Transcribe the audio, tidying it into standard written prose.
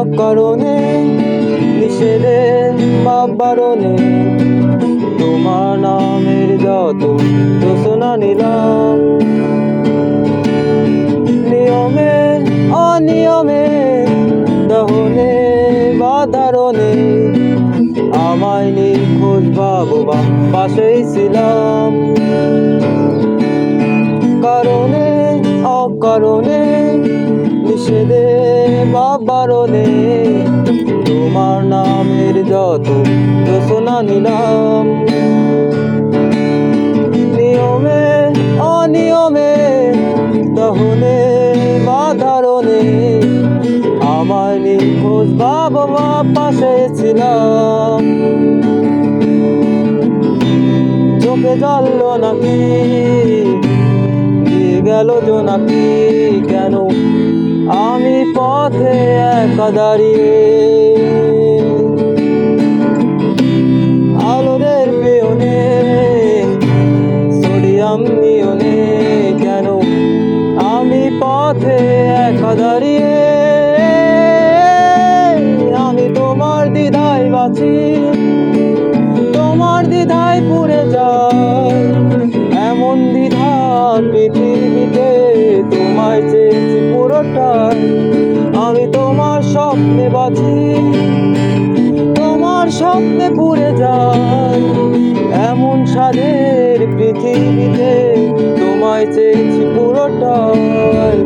অকারণে নিষেধে বারণে তোমার নামের যত ঘোষণা নিলাম। নিয়মে অনিয়মে দহনে বা ধারণে আমায় নিখোঁজ ভাববা পাশেই ছিলাম। কারণে অকারণে নিষেধে বা বারণে তোমার নামের যত ঘোষণা নিলাম। নিয়মে অনিয়মে দহনে বা ধারণে আমায় নিখোঁজ ভাববা পাশে ছিলাম। চোখে জ্বলল নাকি দিয়ে গেল জোনাকি কেন আমি পথে একা দাঁড়িয়ে। আলোদের পেয়নে সোডিয়াম নিয়নে কেন আমি পথে একা দাঁড়িয়ে। আমি তোমার দ্বিধায় বাঁচি, তোমার দ্বিধায় পুড়ে যায় এমন দ্বিধা পৃথিবীতে তোমায় চেয়েছি পুরোটাই। আমি তোমার স্বপ্নে বাঁচি, তোমার স্বপ্নে পুড়ে যায় এমন স্বাদের পৃথিবীতে তোমায় চেয়েছি পুরোটাই।